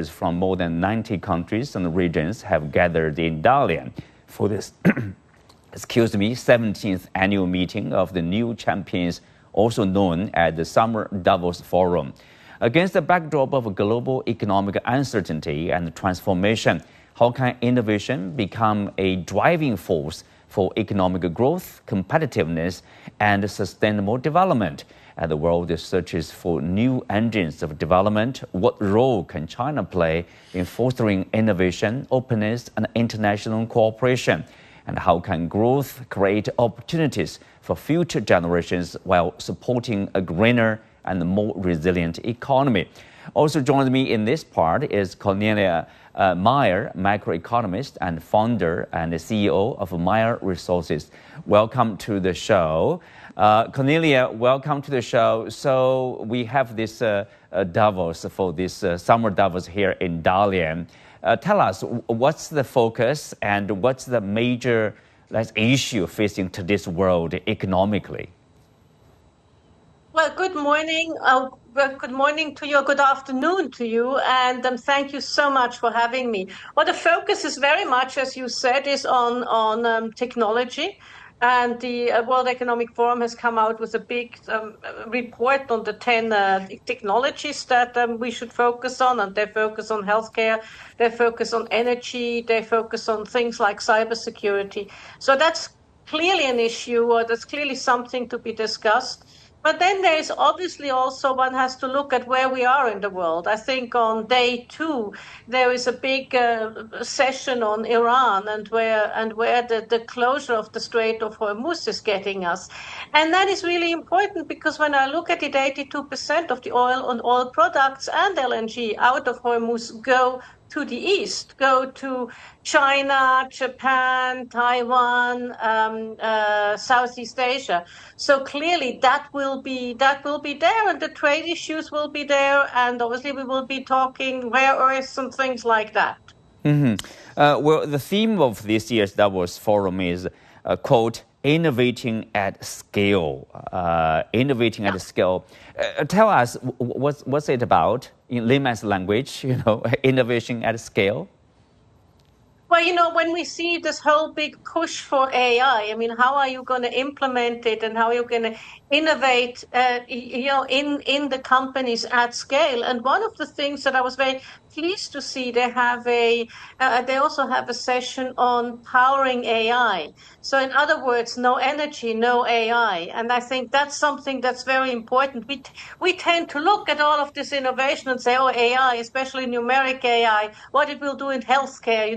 leaders from more than 90 countries and regions have gathered in Dalian for this 17th annual meeting of the New Champions, also known as the Summer Davos Forum. Against the backdrop of global economic uncertainty and transformation, how can innovation become a driving force for economic growth, competitiveness, and sustainable development? As the world searches for new engines of development, what role can China play in fostering innovation, openness, and international cooperation? And how can growth create opportunities for future generations while supporting a greener and more resilient economy? Also joining me in this part is Cornelia Meyer, macroeconomist and founder and CEO of Meyer Resources. Welcome to the show. Cornelia, welcome to the show. So we have this Davos for this summer Davos here in Dalian. Tell us, what's the focus and what's the major issue facing today's world economically? Well, good morning. Good morning to you, good afternoon to you, and thank you so much for having me. Well, the focus is very much, as you said, is on technology. And the World Economic Forum has come out with a big report on the 10 technologies that we should focus on. And they focus on healthcare, they focus on energy, they focus on things like cybersecurity. So that's clearly an issue, or that's clearly something to be discussed. But then there is obviously also one has to look at where we are in the world. I think on day 2, there is a big session on Iran and where the closure of the Strait of Hormuz is getting us. And that is really important because when I look at it, 82% of the oil and oil products and LNG out of Hormuz go to the east, go to China, Japan, Taiwan, Southeast Asia. So clearly that will be there, and the trade issues will be there, and obviously we will be talking rare earths and things like that. Mm-hmm. Well, the theme of this year's Davos Forum is, quote, innovating at scale. Innovating at scale. Tell us, what's it about in layman's language, innovation at scale? Well, when we see this whole big push for AI, I mean, how are you going to implement it and how are you going to innovate, in the companies at scale? And one of the things that I was very pleased to see, they also have a session on powering AI. So in other words, no energy, no AI. And I think that's something that's very important. We tend to look at all of this innovation and say, oh, AI, especially numeric AI, what it will do in healthcare,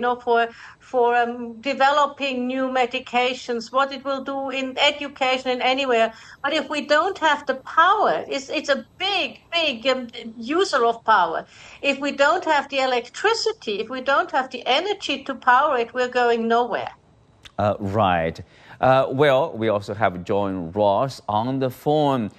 for developing new medications, what it will do in education and anywhere. But if we don't have the power, it's a big user of power. If we don't have the electricity, if we don't have the energy to power it, we're going nowhere. Right. Well, we also have John Ross on the phone.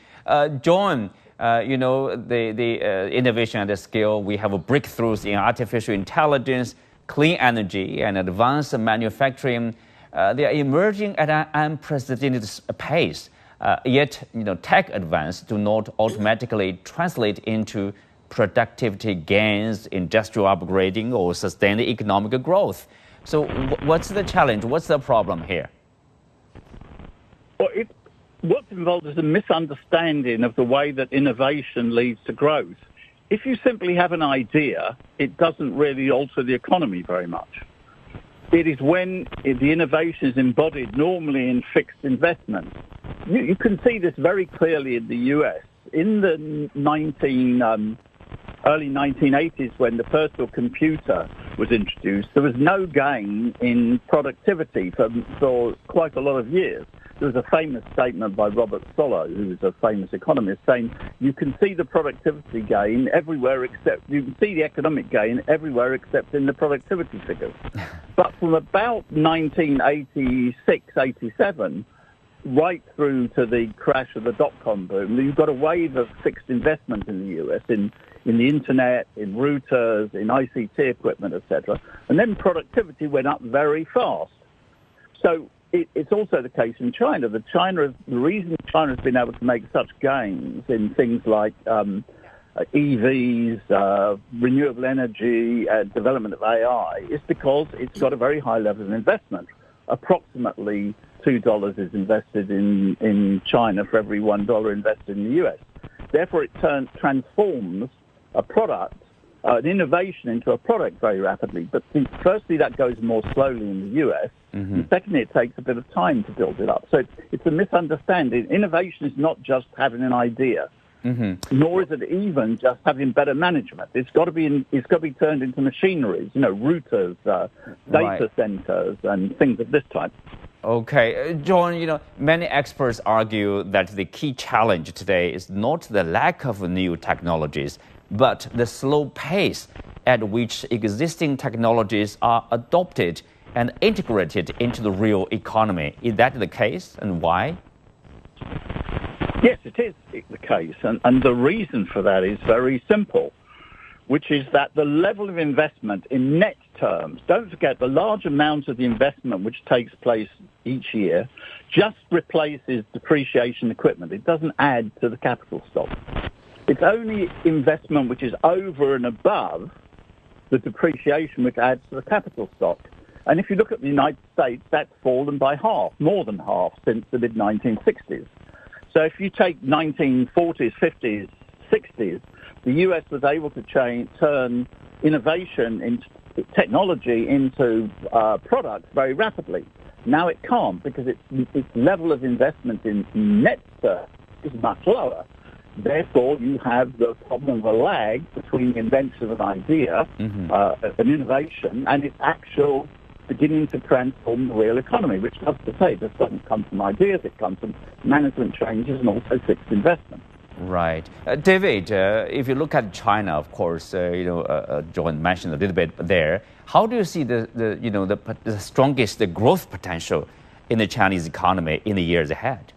John, the innovation at the scale, we have breakthroughs in artificial intelligence, clean energy, and advanced manufacturing. They are emerging at an unprecedented pace. Yet, tech advance do not automatically translate into productivity gains, industrial upgrading, or sustained economic growth. So what's the challenge? What's the problem here? Well, what's involved is a misunderstanding of the way that innovation leads to growth. If you simply have an idea, it doesn't really alter the economy very much. It is when the innovation is embodied normally in fixed investment. You can see this very clearly in the US. In the early 1980s, when the personal computer was introduced, there was no gain in productivity for quite a lot of years. There was a famous statement by Robert Solow, who is a famous economist, saying you can see the productivity gain everywhere except, you can see the economic gain everywhere except in the productivity figures. But from about 1986, 87, right through to the crash of the dot-com boom, you've got a wave of fixed investment in the US, in the internet, in routers, in ICT equipment, etc. And then productivity went up very fast. So it's also the case in China. The reason China has been able to make such gains in things like EVs, renewable energy, development of AI, is because it's got a very high level of investment. Approximately $2 is invested in China for every $1 invested in the US. Therefore, it transforms a product, an innovation into a product very rapidly. But firstly, that goes more slowly in the US. And secondly, it takes a bit of time to build it up. So it's a misunderstanding. Innovation is not just having an idea, nor is it even just having better management. It's got to be turned into machineries, routers, data centers, and things of this type. Okay, John, many experts argue that the key challenge today is not the lack of new technologies, but the slow pace at which existing technologies are adopted and integrated into the real economy. Is that the case, and why? Yes, it is the case, and the reason for that is very simple, which is that the level of investment in net terms, don't forget the large amount of the investment which takes place each year just replaces depreciation equipment. It doesn't add to the capital stock. It's only investment which is over and above the depreciation which adds to the capital stock. And if you look at the United States, that's fallen by half, more than half, since the mid-1960s. So if you take 1940s, 50s, 60s, the US was able to turn innovation into technology into products very rapidly. Now it can't because its level of investment in net terms is much lower. Therefore, you have the problem of a lag between the invention of an idea, an innovation, and its actual beginning to transform the real economy, which, as to say, this doesn't come from ideas, it comes from management changes and also fixed investment. Right. David, if you look at China, of course, John mentioned a little bit there. How do you see the strongest growth potential in the Chinese economy in the years ahead?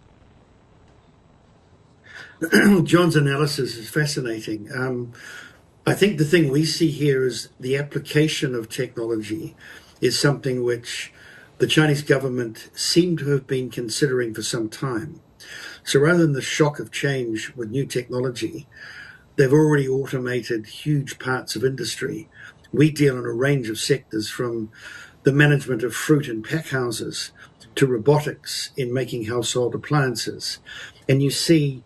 John's analysis is fascinating. I think the thing we see here is the application of technology is something which the Chinese government seem to have been considering for some time. So rather than the shock of change with new technology, they've already automated huge parts of industry. We deal in a range of sectors, from the management of fruit and pack houses to robotics in making household appliances. And you see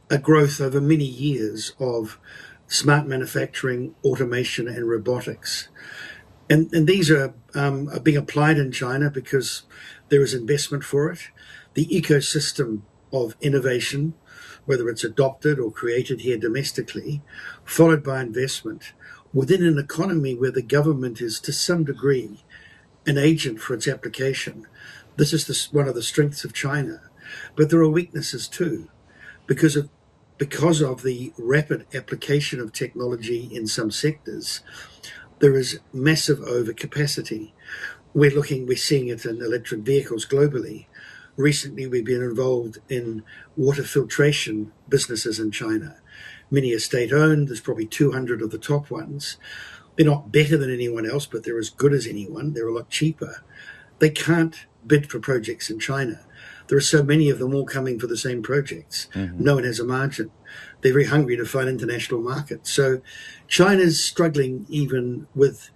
a growth over many years of smart manufacturing, automation and robotics. And these are being applied in China because there is investment for it. The ecosystem of innovation, whether it's adopted or created here domestically, followed by investment within an economy where the government is to some degree an agent for its application. This is one of the strengths of China. But there are weaknesses too, because of the rapid application of technology in some sectors. There is massive overcapacity. We're seeing it in electric vehicles globally. Recently, we've been involved in water filtration businesses in China. Many are state-owned. There's probably 200 of the top ones. They're not better than anyone else, but they're as good as anyone. They're a lot cheaper. They can't bid for projects in China. There are so many of them all coming for the same projects. No one has a margin. They're very hungry to find international markets. So China's struggling even with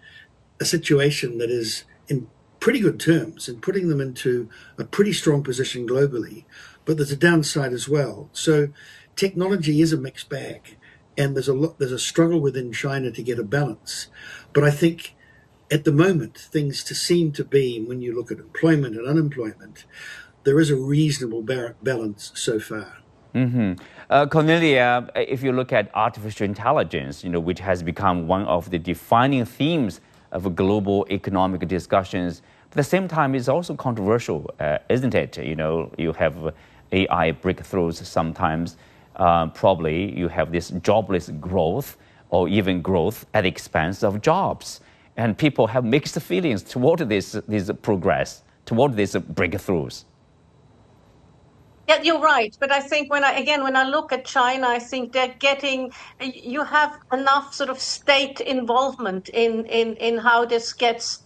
a situation that is in pretty good terms and putting them into a pretty strong position globally. But there's a downside as well. So technology is a mixed bag, and there's a struggle within China to get a balance. But I think at the moment, things seem to be, when you look at employment and unemployment, there is a reasonable balance so far. Cornelia, if you look at artificial intelligence, which has become one of the defining themes of global economic discussions, at the same time, it's also controversial, isn't it? You have AI breakthroughs sometimes. Probably you have this jobless growth or even growth at the expense of jobs. And people have mixed feelings toward this progress, toward these breakthroughs. Yeah, you're right. But I think when I look at China, I think you have enough sort of state involvement in how this gets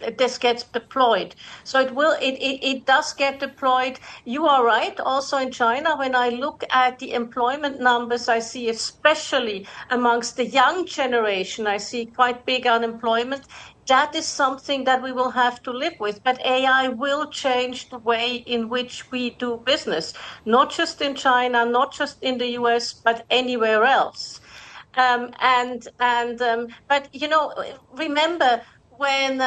deployed. So it does get deployed. You are right. Also in China, when I look at the employment numbers, I see especially amongst the young generation, I see quite big unemployment. That is something that we will have to live with. But AI will change the way in which we do business, not just in China, not just in the US, but anywhere else. But remember when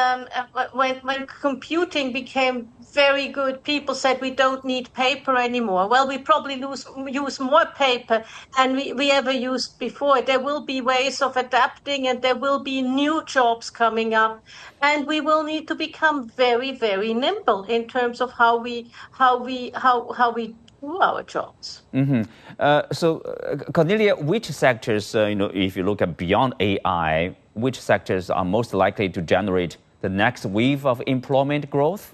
computing became very good, people said we don't need paper anymore. Well, we probably use more paper than we ever used before. There will be ways of adapting, and there will be new jobs coming up, and we will need to become very, very nimble in terms of how we do our jobs. Cornelia, which sectors, if you look at beyond AI, which sectors are most likely to generate the next wave of employment growth?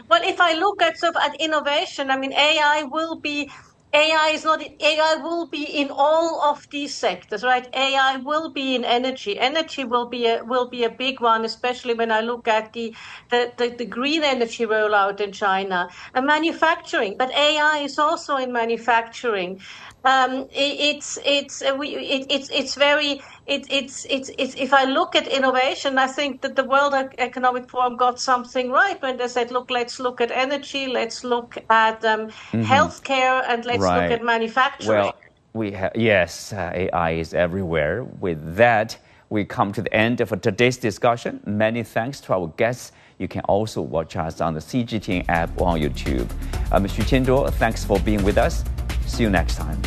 Well, if I look at innovation, I mean, AI will be in all of these sectors, right? AI will be in energy. Energy will be a big one, especially when I look at the green energy rollout in China, and manufacturing. But AI is also in manufacturing. If I look at innovation, I think that the World Economic Forum got something right when they said, look, let's look at energy, let's look at healthcare, and let's look at manufacturing. Well, yes, AI is everywhere. With that, we come to the end of today's discussion. Many thanks to our guests. You can also watch us on the CGTN app on YouTube. I'm Xu Qianzhuo. Thanks for being with us. See you next time.